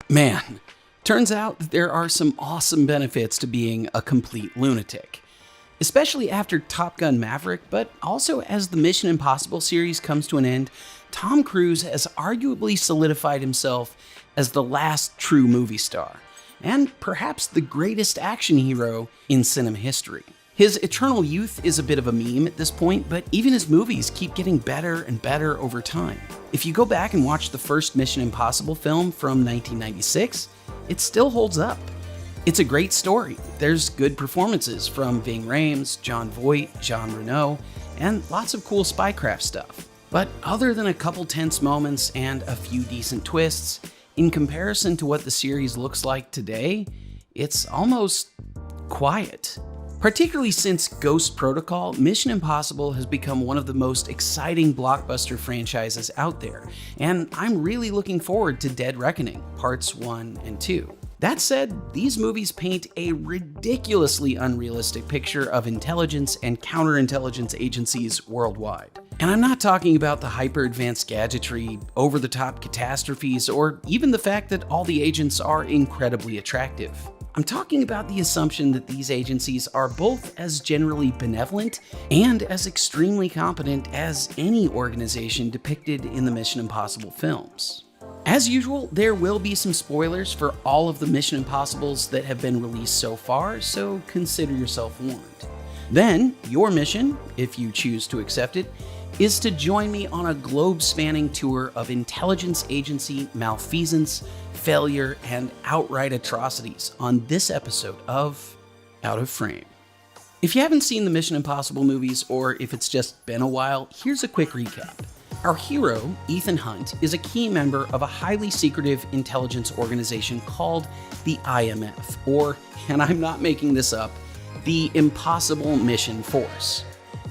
Man, turns out that there are some awesome benefits to being a complete lunatic. Especially after Top Gun Maverick, but also as the Mission Impossible series comes to an end, Tom Cruise has arguably solidified himself as the last true movie star, and perhaps the greatest action hero in cinema history. His eternal youth is a bit of a meme at this point, but even his movies keep getting better and better over time. If you go back and watch the first Mission Impossible film from 1996, it still holds up. It's a great story. There's good performances from Ving Rhames, Jon Voight, Jean Reno, and lots of cool spycraft stuff. But other than a couple tense moments and a few decent twists, in comparison to what the series looks like today, it's almost quiet. Particularly since Ghost Protocol, Mission Impossible has become one of the most exciting blockbuster franchises out there, and I'm really looking forward to Dead Reckoning, Parts 1 and 2. That said, these movies paint a ridiculously unrealistic picture of intelligence and counterintelligence agencies worldwide. And I'm not talking about the hyper-advanced gadgetry, over-the-top catastrophes, or even the fact that all the agents are incredibly attractive. I'm talking about the assumption that these agencies are both as generally benevolent and as extremely competent as any organization depicted in the Mission Impossible films. As usual, there will be some spoilers for all of the Mission Impossibles that have been released so far, so consider yourself warned. Then, your mission, if you choose to accept it, is to join me on a globe-spanning tour of intelligence agency malfeasance, failure, and outright atrocities on this episode of Out of Frame. If you haven't seen the Mission Impossible movies, or if it's just been a while, here's a quick recap. Our hero, Ethan Hunt, is a key member of a highly secretive intelligence organization called the IMF, or, and I'm not making this up, the Impossible Mission Force.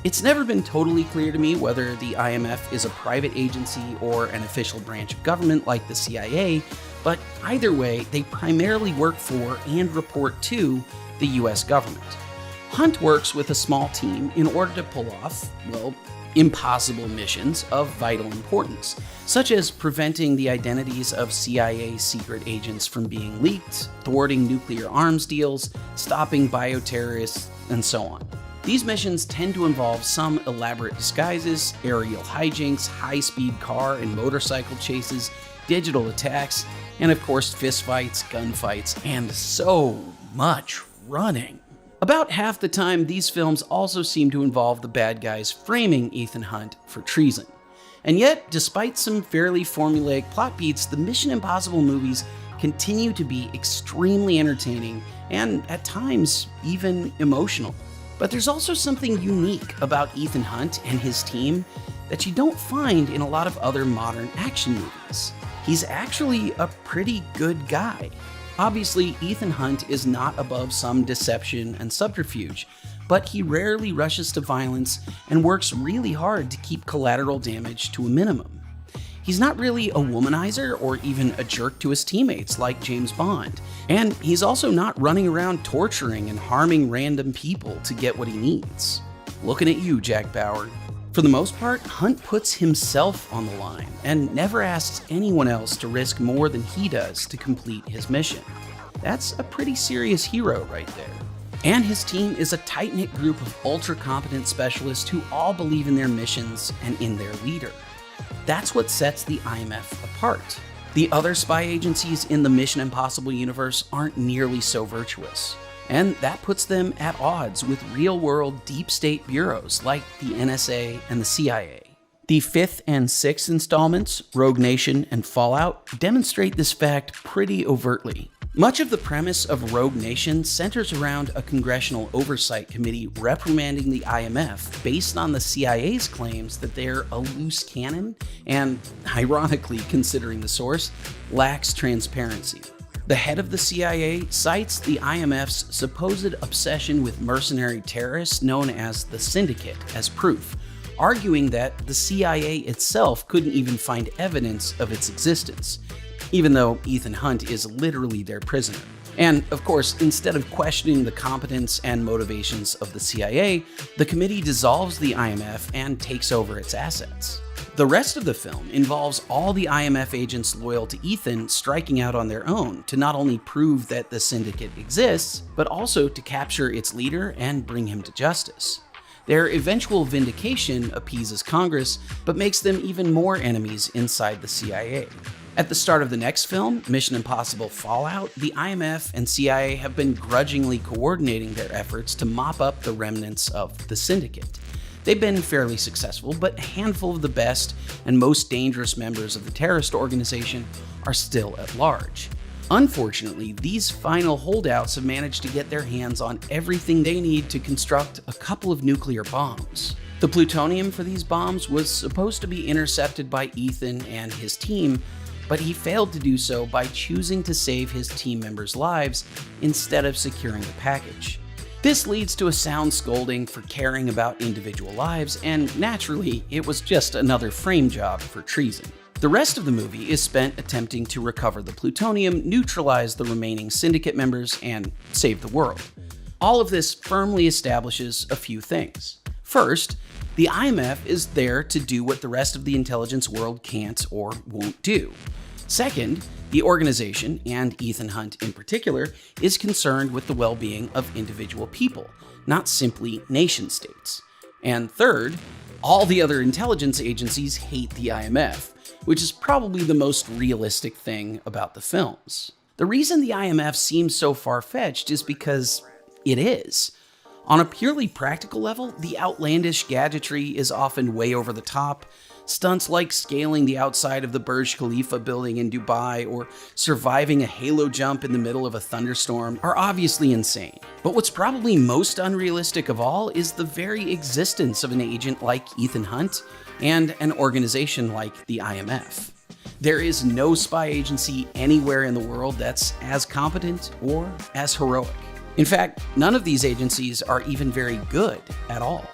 It's never been totally clear to me whether the IMF is a private agency or an official branch of government like the CIA, but either way, they primarily work for and report to the US government. Hunt works with a small team in order to pull off, well, impossible missions of vital importance, such as preventing the identities of CIA secret agents from being leaked, thwarting nuclear arms deals, stopping bioterrorists, and so on. These missions tend to involve some elaborate disguises, aerial hijinks, high-speed car and motorcycle chases, digital attacks, and of course fistfights, gunfights, and so much running. About half the time, these films also seem to involve the bad guys framing Ethan Hunt for treason. And yet, despite some fairly formulaic plot beats, the Mission Impossible movies continue to be extremely entertaining and, at times, even emotional. But there's also something unique about Ethan Hunt and his team that you don't find in a lot of other modern action movies. He's actually a pretty good guy. Obviously, Ethan Hunt is not above some deception and subterfuge, but he rarely rushes to violence and works really hard to keep collateral damage to a minimum. He's not really a womanizer or even a jerk to his teammates like James Bond, and he's also not running around torturing and harming random people to get what he needs. Looking at you, Jack Bauer. For the most part, Hunt puts himself on the line and never asks anyone else to risk more than he does to complete his mission. That's a pretty serious hero right there. And his team is a tight-knit group of ultra-competent specialists who all believe in their missions and in their leader. That's what sets the IMF apart. The other spy agencies in the Mission Impossible universe aren't nearly so virtuous, and that puts them at odds with real-world deep state bureaus like the NSA and the CIA. The 5th and 6th installments, Rogue Nation and Fallout, demonstrate this fact pretty overtly. Much of the premise of Rogue Nation centers around a congressional oversight committee reprimanding the IMF based on the CIA's claims that they're a loose cannon and, ironically considering the source, lacks transparency. The head of the CIA cites the IMF's supposed obsession with mercenary terrorists known as the Syndicate as proof, arguing that the CIA itself couldn't even find evidence of its existence, even though Ethan Hunt is literally their prisoner. And, of course, instead of questioning the competence and motivations of the CIA, the committee dissolves the IMF and takes over its assets. The rest of the film involves all the IMF agents loyal to Ethan striking out on their own to not only prove that the syndicate exists, but also to capture its leader and bring him to justice. Their eventual vindication appeases Congress, but makes them even more enemies inside the CIA. At the start of the next film, Mission Impossible Fallout, the IMF and CIA have been grudgingly coordinating their efforts to mop up the remnants of the syndicate. They've been fairly successful, but a handful of the best and most dangerous members of the terrorist organization are still at large. Unfortunately, these final holdouts have managed to get their hands on everything they need to construct a couple of nuclear bombs. The plutonium for these bombs was supposed to be intercepted by Ethan and his team, but he failed to do so by choosing to save his team members' lives instead of securing the package. This leads to a sound scolding for caring about individual lives, and naturally, it was just another frame job for treason. The rest of the movie is spent attempting to recover the plutonium, neutralize the remaining syndicate members, and save the world. All of this firmly establishes a few things. First, the IMF is there to do what the rest of the intelligence world can't or won't do. Second, the organization, and Ethan Hunt in particular, is concerned with the well-being of individual people, not simply nation-states. And third, all the other intelligence agencies hate the IMF, which is probably the most realistic thing about the films. The reason the IMF seems so far-fetched is because it is. On a purely practical level, the outlandish gadgetry is often way over the top. Stunts like scaling the outside of the Burj Khalifa building in Dubai or surviving a halo jump in the middle of a thunderstorm are obviously insane. But what's probably most unrealistic of all is the very existence of an agent like Ethan Hunt and an organization like the IMF. There is no spy agency anywhere in the world that's as competent or as heroic. In fact, none of these agencies are even very good at all.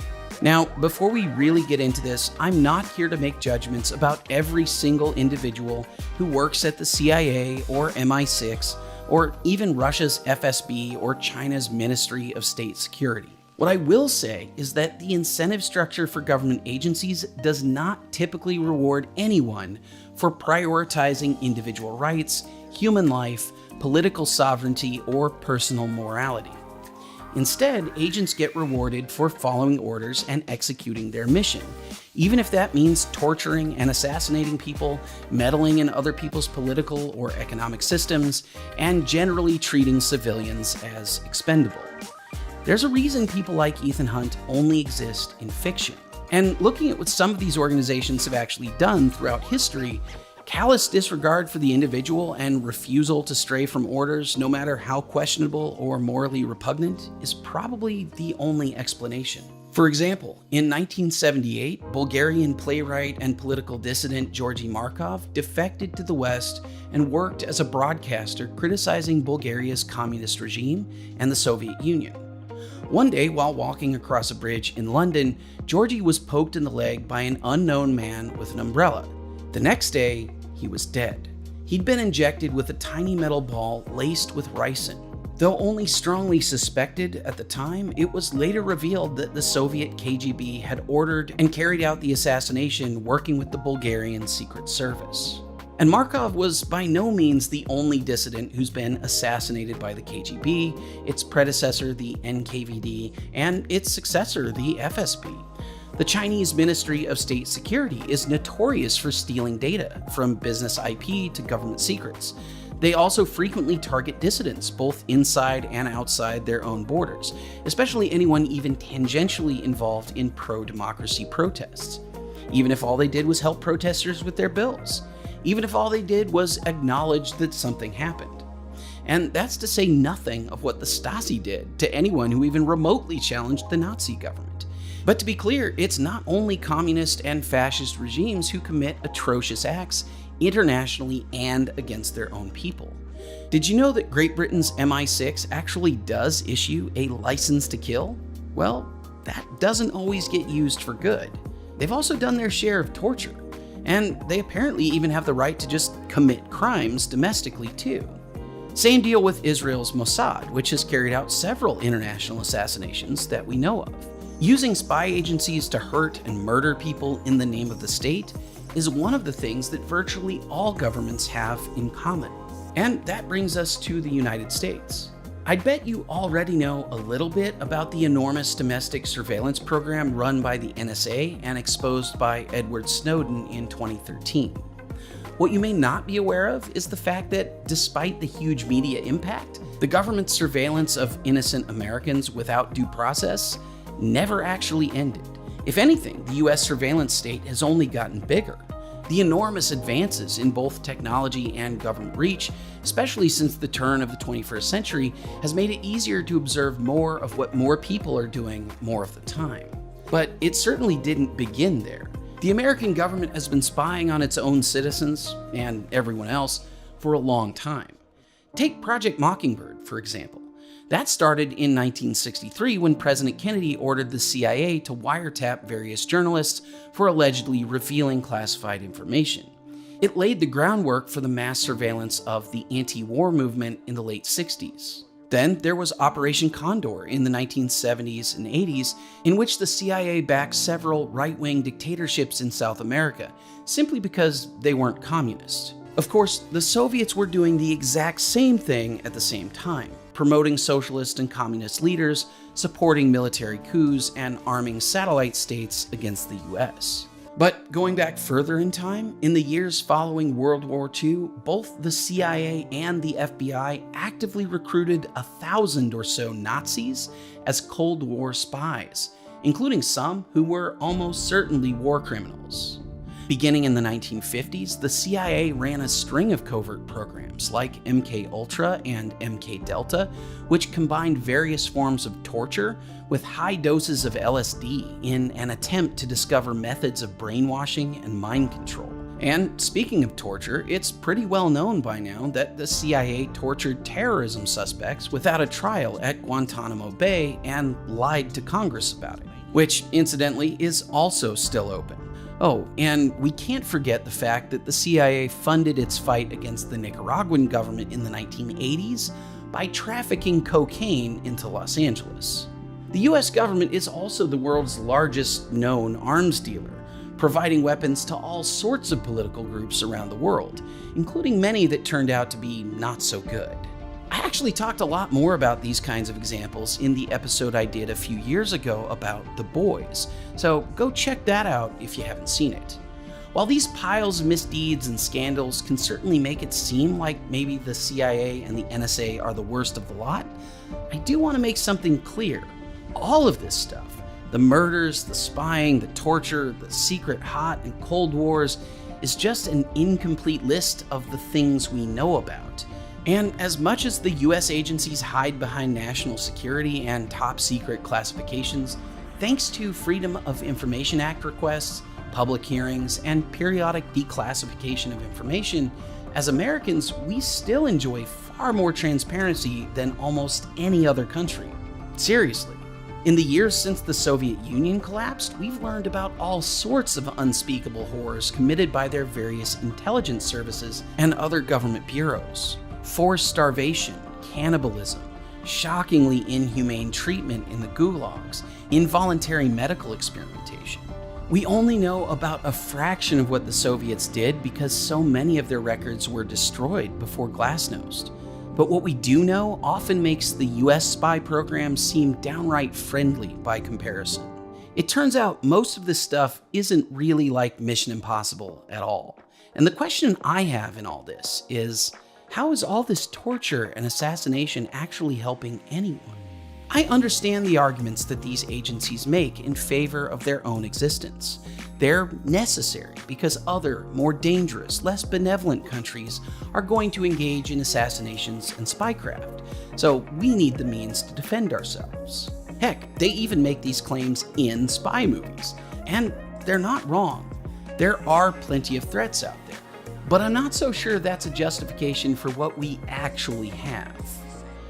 Now, before we really get into this, I'm not here to make judgments about every single individual who works at the CIA or MI6 or even Russia's FSB or China's Ministry of State Security. What I will say is that the incentive structure for government agencies does not typically reward anyone for prioritizing individual rights, human life, political sovereignty, or personal morality. Instead, agents get rewarded for following orders and executing their mission, even if that means torturing and assassinating people, meddling in other people's political or economic systems, and generally treating civilians as expendable. There's a reason people like Ethan Hunt only exist in fiction. And looking at what some of these organizations have actually done throughout history, callous disregard for the individual and refusal to stray from orders, no matter how questionable or morally repugnant, is probably the only explanation. For example, in 1978, Bulgarian playwright and political dissident Georgy Markov defected to the West and worked as a broadcaster criticizing Bulgaria's communist regime and the Soviet Union. One day, while walking across a bridge in London, Georgy was poked in the leg by an unknown man with an umbrella. The next day, he was dead. He'd been injected with a tiny metal ball laced with ricin. Though only strongly suspected at the time, it was later revealed that the Soviet KGB had ordered and carried out the assassination working with the Bulgarian Secret Service. And Markov was by no means the only dissident who's been assassinated by the KGB, its predecessor, the NKVD, and its successor, the FSB. The Chinese Ministry of State Security is notorious for stealing data, from business IP to government secrets. They also frequently target dissidents, both inside and outside their own borders, especially anyone even tangentially involved in pro-democracy protests. Even if all they did was help protesters with their bills. Even if all they did was acknowledge that something happened. And that's to say nothing of what the Stasi did to anyone who even remotely challenged the Nazi government. But to be clear, it's not only communist and fascist regimes who commit atrocious acts internationally and against their own people. Did you know that Great Britain's MI6 actually does issue a license to kill? Well, that doesn't always get used for good. They've also done their share of torture, and they apparently even have the right to just commit crimes domestically too. Same deal with Israel's Mossad, which has carried out several international assassinations that we know of. Using spy agencies to hurt and murder people in the name of the state is one of the things that virtually all governments have in common. And that brings us to the United States. I'd bet you already know a little bit about the enormous domestic surveillance program run by the NSA and exposed by Edward Snowden in 2013. What you may not be aware of is the fact that despite the huge media impact, the government's surveillance of innocent Americans without due process never actually ended. If anything, the US surveillance state has only gotten bigger. The enormous advances in both technology and government reach, especially since the turn of the 21st century, has made it easier to observe more of what more people are doing more of the time. But it certainly didn't begin there. The American government has been spying on its own citizens, and everyone else, for a long time. Take Project Mockingbird, for example. That started in 1963 when President Kennedy ordered the CIA to wiretap various journalists for allegedly revealing classified information. It laid the groundwork for the mass surveillance of the anti-war movement in the late 60s. Then there was Operation Condor in the 1970s and 80s, in which the CIA backed several right-wing dictatorships in South America, simply because they weren't communist. Of course, the Soviets were doing the exact same thing at the same time, promoting socialist and communist leaders, supporting military coups, and arming satellite states against the US. But going back further in time, in the years following World War II, both the CIA and the FBI actively recruited 1,000 or so Nazis as Cold War spies, including some who were almost certainly war criminals. Beginning in the 1950s, the CIA ran a string of covert programs like MK-Ultra and MK-Delta, which combined various forms of torture with high doses of LSD in an attempt to discover methods of brainwashing and mind control. And speaking of torture, it's pretty well known by now that the CIA tortured terrorism suspects without a trial at Guantanamo Bay and lied to Congress about it, which incidentally is also still open. Oh, and we can't forget the fact that the CIA funded its fight against the Nicaraguan government in the 1980s by trafficking cocaine into Los Angeles. The US government is also the world's largest known arms dealer, providing weapons to all sorts of political groups around the world, including many that turned out to be not so good. I actually talked a lot more about these kinds of examples in the episode I did a few years ago about The Boys, so go check that out if you haven't seen it. While these piles of misdeeds and scandals can certainly make it seem like maybe the CIA and the NSA are the worst of the lot, I do want to make something clear. All of this stuff, the murders, the spying, the torture, the secret hot and cold wars, is just an incomplete list of the things we know about. And as much as the US agencies hide behind national security and top secret classifications, thanks to Freedom of Information Act requests, public hearings, and periodic declassification of information, as Americans, we still enjoy far more transparency than almost any other country. Seriously. In the years since the Soviet Union collapsed, we've learned about all sorts of unspeakable horrors committed by their various intelligence services and other government bureaus. Forced starvation, cannibalism, shockingly inhumane treatment in the gulags, involuntary medical experimentation. We only know about a fraction of what the Soviets did because so many of their records were destroyed before Glasnost. But what we do know often makes the US spy program seem downright friendly by comparison. It turns out most of this stuff isn't really like Mission Impossible at all. And the question I have in all this is, how is all this torture and assassination actually helping anyone? I understand the arguments that these agencies make in favor of their own existence. They're necessary because other, more dangerous, less benevolent countries are going to engage in assassinations and spycraft, so we need the means to defend ourselves. Heck, they even make these claims in spy movies, and they're not wrong. There are plenty of threats out there. But I'm not so sure that's a justification for what we actually have.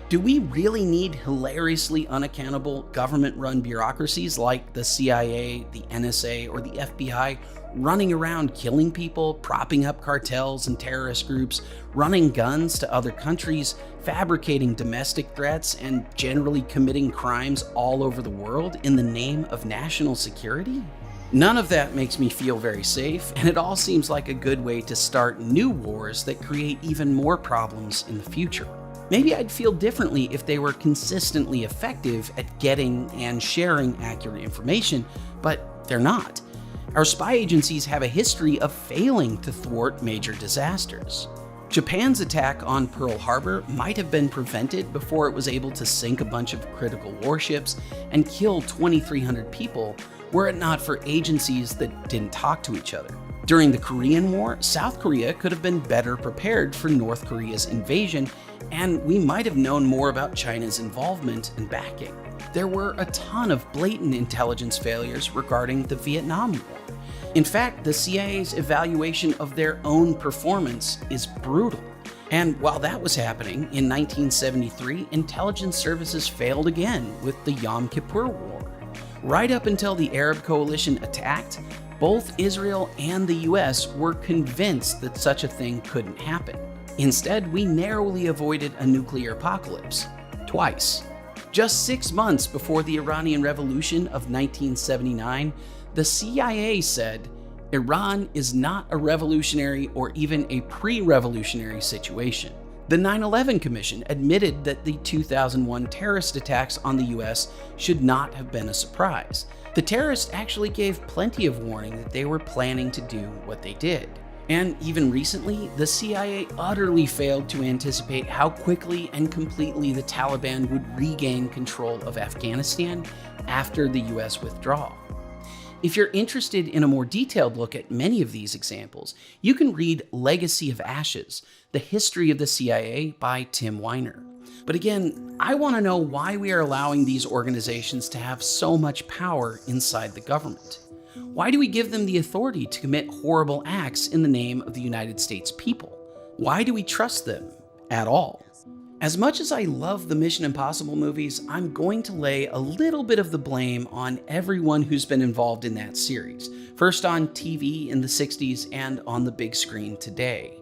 Do we really need hilariously unaccountable government-run bureaucracies like the CIA, the NSA, or the FBI running around killing people, propping up cartels and terrorist groups, running guns to other countries, fabricating domestic threats, and generally committing crimes all over the world in the name of national security? None of that makes me feel very safe, and it all seems like a good way to start new wars that create even more problems in the future. Maybe I'd feel differently if they were consistently effective at getting and sharing accurate information, but they're not. Our spy agencies have a history of failing to thwart major disasters. Japan's attack on Pearl Harbor might have been prevented before it was able to sink a bunch of critical warships and kill 2,300 people were it not for agencies that didn't talk to each other. During the Korean War, South Korea could have been better prepared for North Korea's invasion, and we might have known more about China's involvement and backing. There were a ton of blatant intelligence failures regarding the Vietnam War. In fact, the CIA's evaluation of their own performance is brutal. And while that was happening, in 1973, intelligence services failed again with the Yom Kippur War. Right up until the Arab coalition attacked, both Israel and the US were convinced that such a thing couldn't happen. Instead, we narrowly avoided a nuclear apocalypse. Twice. Just 6 months before the Iranian Revolution of 1979, the CIA said, Iran is not a revolutionary or even a pre-revolutionary situation. The 9/11 Commission admitted that the 2001 terrorist attacks on the US should not have been a surprise. The terrorists actually gave plenty of warning that they were planning to do what they did. And even recently, the CIA utterly failed to anticipate how quickly and completely the Taliban would regain control of Afghanistan after the US withdrawal. If you're interested in a more detailed look at many of these examples, you can read Legacy of Ashes, The History of the CIA by Tim Weiner. But again, I want to know why we are allowing these organizations to have so much power inside the government. Why do we give them the authority to commit horrible acts in the name of the United States people? Why do we trust them at all? As much as I love the Mission Impossible movies, I'm going to lay a little bit of the blame on everyone who's been involved in that series, first on TV in the 60s and on the big screen today.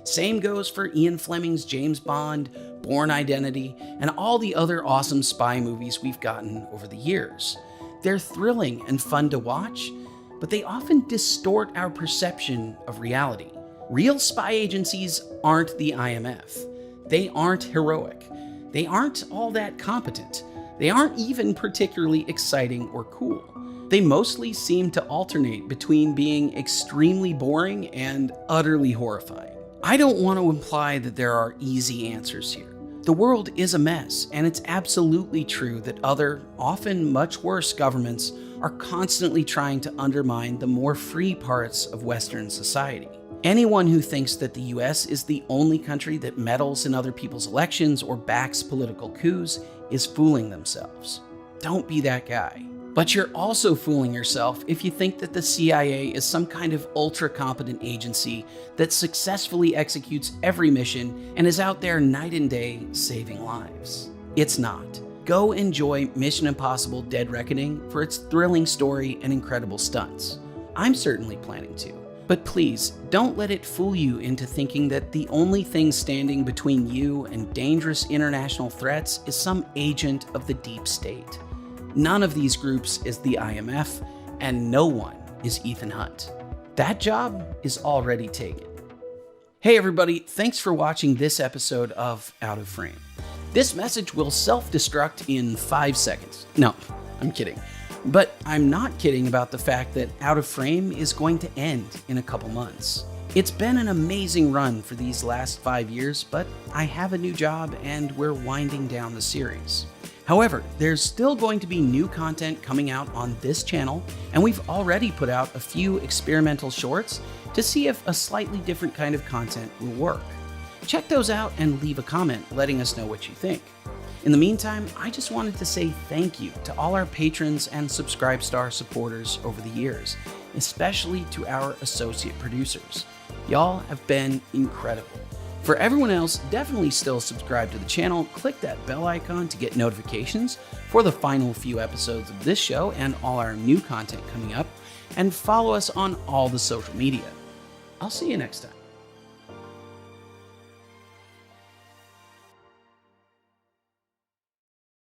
Same goes for Ian Fleming's James Bond, Bourne Identity, and all the other awesome spy movies we've gotten over the years. They're thrilling and fun to watch, but they often distort our perception of reality. Real spy agencies aren't the IMF. They aren't heroic. They aren't all that competent. They aren't even particularly exciting or cool. They mostly seem to alternate between being extremely boring and utterly horrifying. I don't want to imply that there are easy answers here. The world is a mess, and it's absolutely true that other, often much worse governments are constantly trying to undermine the more free parts of Western society. Anyone who thinks that the US is the only country that meddles in other people's elections or backs political coups is fooling themselves. Don't be that guy. But you're also fooling yourself if you think that the CIA is some kind of ultra-competent agency that successfully executes every mission and is out there night and day saving lives. It's not. Go enjoy Mission Impossible: Dead Reckoning for its thrilling story and incredible stunts. I'm certainly planning to. But please, don't let it fool you into thinking that the only thing standing between you and dangerous international threats is some agent of the deep state. None of these groups is the IMF, and no one is Ethan Hunt. That job is already taken. Hey everybody, thanks for watching this episode of Out of Frame. This message will self-destruct in 5 seconds. No, I'm kidding. But I'm not kidding about the fact that Out of Frame is going to end in a couple months. It's been an amazing run for these last 5 years, but I have a new job and we're winding down the series. However, there's still going to be new content coming out on this channel, and we've already put out a few experimental shorts to see if a slightly different kind of content will work. Check those out and leave a comment letting us know what you think. In the meantime, I just wanted to say thank you to all our patrons and Subscribestar supporters over the years, especially to our associate producers. Y'all have been incredible. For everyone else, definitely still subscribe to the channel, click that bell icon to get notifications for the final few episodes of this show and all our new content coming up, and follow us on all the social media. I'll see you next time.